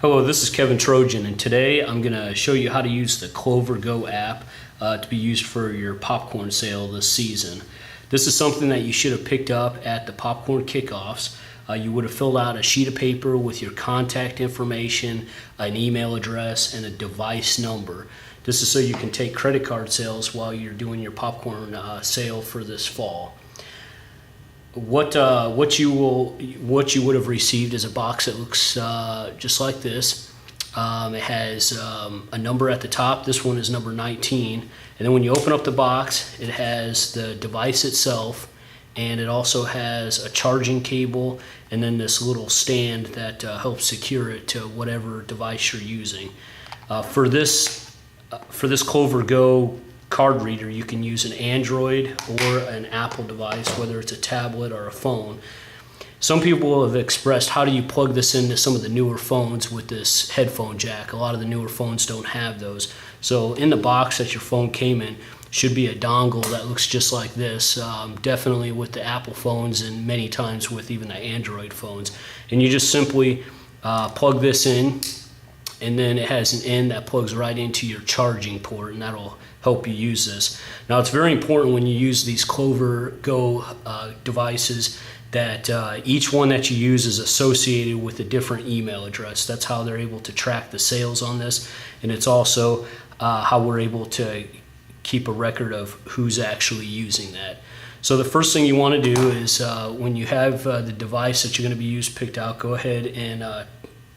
Hello, this is Kevin Trojan, and today I'm going to show you how to use the Clover Go app to be used for your popcorn sale this season. This is something that you should have picked up at the popcorn kickoffs. You would have filled out a sheet of paper with your contact information, an email address, and a device number. This is so you can take credit card sales while you're doing your popcorn sale for this fall. What you would have received is a box that looks just like this. It has a number at the top. This one is number 19. And then when you open up the box, it has the device itself, and it also has a charging cable, and then this little stand that helps secure it to whatever device you're using. For this Clover Go card reader, you can use an Android or an Apple device, whether it's a tablet or a phone. Some people have expressed, how do you plug this into some of the newer phones with this headphone jack? A lot of the newer phones don't have those. So in the box that your phone came in should be a dongle that looks just like this, definitely with the Apple phones and many times with even the Android phones. And you just simply plug this in, and then it has an end that plugs right into your charging port, and that'll help you use this. Now, it's very important when you use these Clover Go devices that each one that you use is associated with a different email address. That's how they're able to track the sales on this, and it's also how we're able to keep a record of who's actually using that. So the first thing you want to do is when you have the device that you're going to be used picked out, go ahead and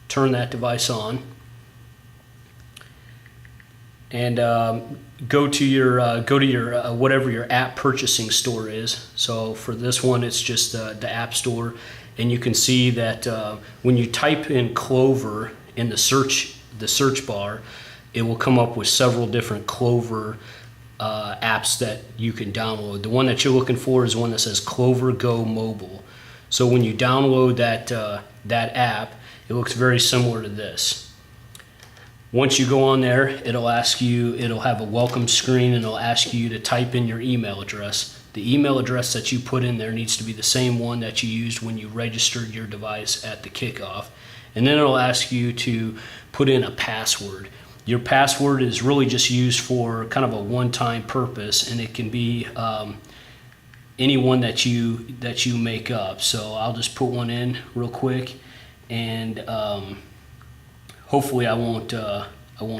turn that device on. And go to your whatever your app purchasing store is. So for this one, it's just the App Store, and you can see that when you type in Clover in the search bar, it will come up with several different Clover apps that you can download. The one that you're looking for is one that says Clover Go Mobile. So when you download that app, it looks very similar to this. Once you go on there, it'll have a welcome screen, and it'll ask you to type in your email address. The email address that you put in there needs to be the same one that you used when you registered your device at the kickoff. And then it'll ask you to put in a password. Your password is really just used for kind of a one-time purpose, and it can be any one that you make up. So I'll just put one in real quick, and hopefully I won't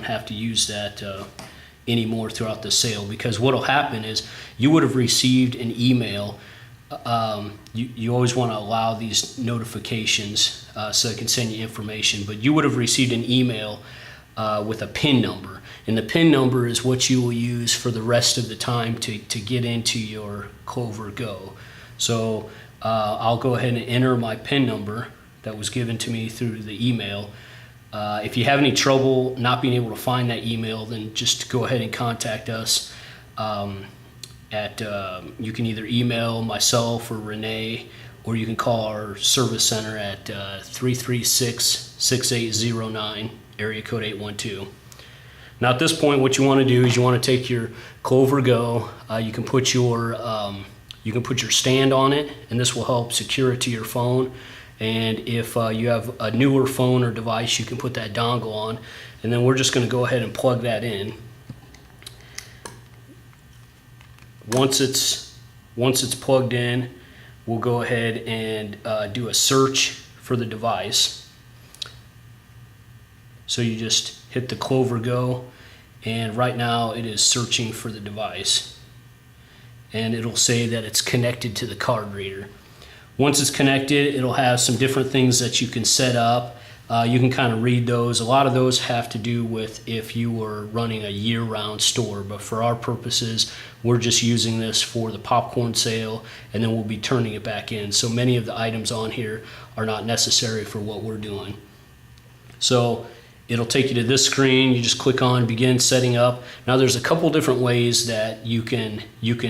have to use that anymore throughout the sale, because what'll happen is you would have received an email. You always want to allow these notifications so it can send you information, but you would have received an email with a PIN number, and the PIN number is what you will use for the rest of the time to get into your Clover Go. So I'll go ahead and enter my PIN number that was given to me through the email. If you have any trouble not being able to find that email, then just go ahead and contact us. You can either email myself or Renee, or you can call our service center at 336-6809, area code 812. Now at this point, what you want to do is you want to take your Clover Go. You can put your stand on it, and this will help secure it to your phone. And if you have a newer phone or device, you can put that dongle on, and then we're just going to go ahead and plug that in. Once it's plugged in, we'll go ahead and do a search for the device. So you just hit the Clover Go, and right now it is searching for the device, and it'll say that it's connected to the card reader. Once it's connected, it'll have some different things that you can set up. You can kind of read those. A lot of those have to do with if you were running a year-round store, but for our purposes, we're just using this for the popcorn sale, and then we'll be turning it back in. So many of the items on here are not necessary for what we're doing. So it'll take you to this screen. You just click on Begin Setting Up. Now there's a couple different ways that you can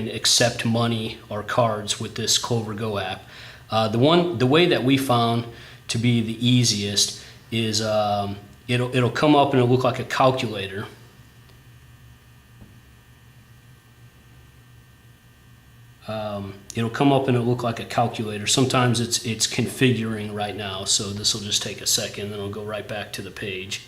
accept money or cards with this Clover Go app. The way that we found to be the easiest is it'll come up and it'll look like a calculator. it'll come up and it'll look like a calculator. Sometimes it's configuring right now, so this will just take a second, then it'll go right back to the page.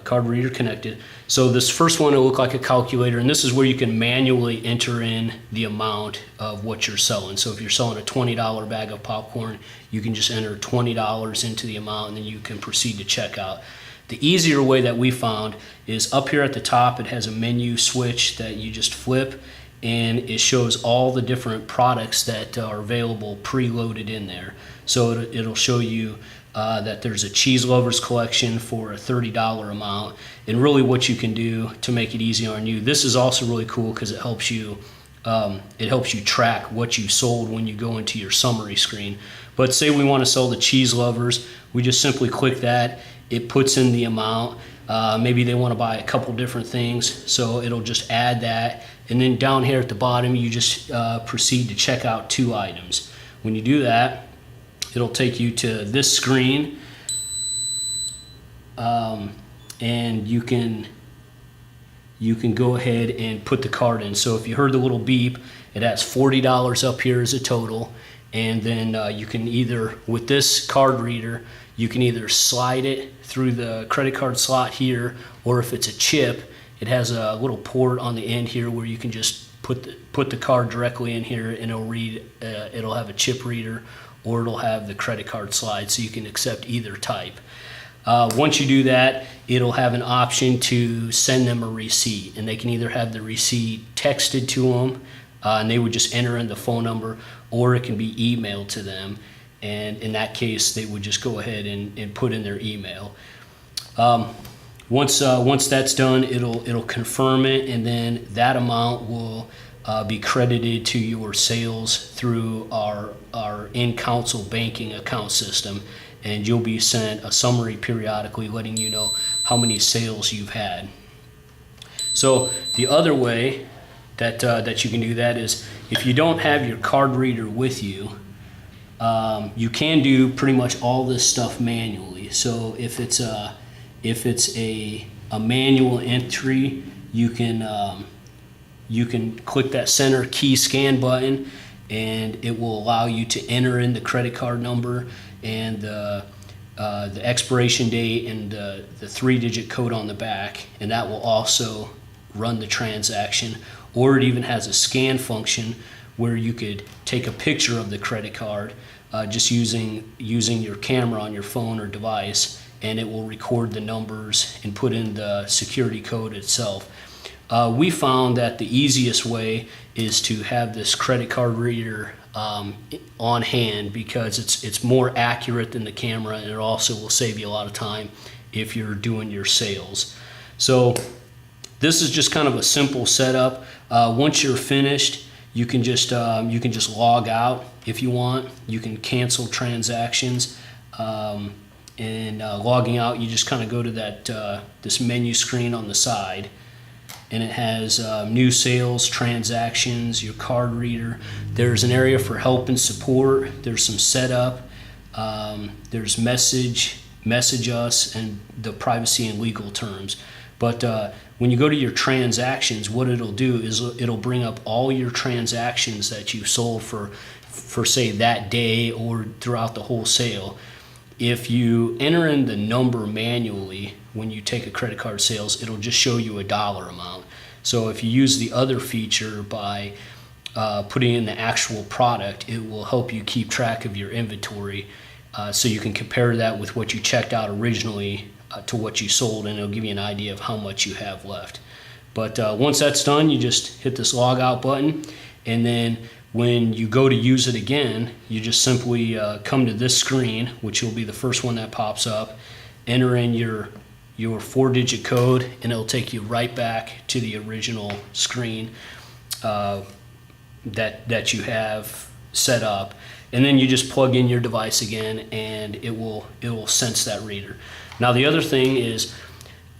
Card reader connected. So this first one will look like a calculator, and this is where you can manually enter in the amount of what you're selling. So if you're selling a $20 bag of popcorn, you can just enter $20 into the amount, and then you can proceed to checkout. The easier way that we found is up here at the top. It has a menu switch that you just flip, and it shows all the different products that are available preloaded in there. So it'll show you that there's a cheese lovers collection for a $30 amount, and really what you can do to make it easy on you. This is also really cool because it helps you track what you sold when you go into your summary screen. But say we want to sell the cheese lovers, we just simply click that. It puts in the amount. Maybe they want to buy a couple different things, so it'll just add that. And then down here at the bottom, you just proceed to check out 2 items. When you do that, it'll take you to this screen, and you can go ahead and put the card in. So if you heard the little beep, it has $40 up here as a total, and then you can either, with this card reader, you can either slide it through the credit card slot here, or if it's a chip, it has a little port on the end here where you can just put the card directly in here, and it'll read. It'll have a chip reader, or it'll have the credit card slide, so you can accept either type. Once you do that, it'll have an option to send them a receipt, and they can either have the receipt texted to them, and they would just enter in the phone number, or it can be emailed to them, and in that case they would just go ahead and put in their email. Once that's done, it'll confirm it, and then that amount will be credited to your sales through our in-council banking account system, and you'll be sent a summary periodically letting you know how many sales you've had. So the other way that you can do that is, if you don't have your card reader with you, you can do pretty much all this stuff manually. So if it's a manual entry, you can click that center key scan button, and it will allow you to enter in the credit card number and the expiration date and the 3-digit code on the back, and that will also run the transaction. Or it even has a scan function where you could take a picture of the credit card just using your camera on your phone or device, and it will record the numbers and put in the security code itself. We found that the easiest way is to have this credit card reader on hand, because it's more accurate than the camera, and it also will save you a lot of time if you're doing your sales. So this is just kind of a simple setup. Once you're finished, you can just log out if you want. You can cancel transactions, and logging out, you just kind of go to that this menu screen on the side, and it has new sales, transactions, your card reader. There's an area for help and support. There's some setup. There's message us, and the privacy and legal terms. But when you go to your transactions, what it'll do is it'll bring up all your transactions that you sold for say that day or throughout the whole sale. If you enter in the number manually when you take a credit card sales, it'll just show you a dollar amount. So if you use the other feature by putting in the actual product, it will help you keep track of your inventory, so you can compare that with what you checked out originally to what you sold, and it'll give you an idea of how much you have left. But once that's done, you just hit this log out button, and then when you go to use it again, you just simply come to this screen, which will be the first one that pops up, enter in your 4-digit code, and it'll take you right back to the original screen that you have set up, and then you just plug in your device again, and it will sense that reader. Now the other thing is,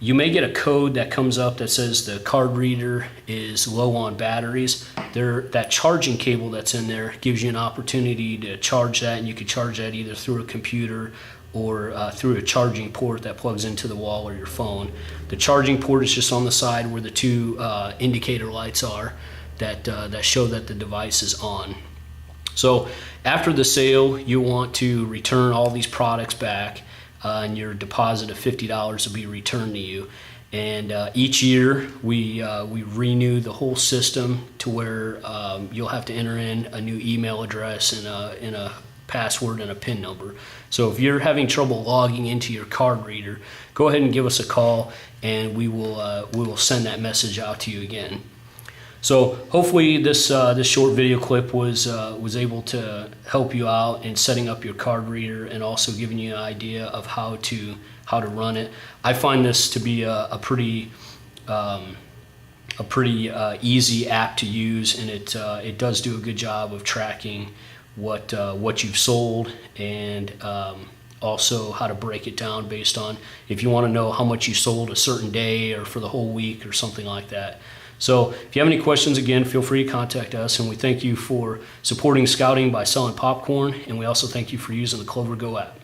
you may get a code that comes up that says the card reader is low on batteries. That charging cable that's in there gives you an opportunity to charge that, and you can charge that either through a computer or through a charging port that plugs into the wall or your phone. The charging port is just on the side where the 2 indicator lights are. that show that the device is on. So after the sale, you want to return all these products back, and your deposit of $50 will be returned to you. And each year we renew the whole system to where you'll have to enter in a new email address and a password and a PIN number. So if you're having trouble logging into your card reader, go ahead and give us a call, and we will send that message out to you again. So hopefully this short video clip was able to help you out in setting up your card reader and also giving you an idea of how to run it. I find this to be a pretty easy app to use, and it does do a good job of tracking what you've sold, and also how to break it down based on if you want to know how much you sold a certain day or for the whole week or something like that. So if you have any questions, again, feel free to contact us, and we thank you for supporting scouting by selling popcorn, and we also thank you for using the Clover Go app.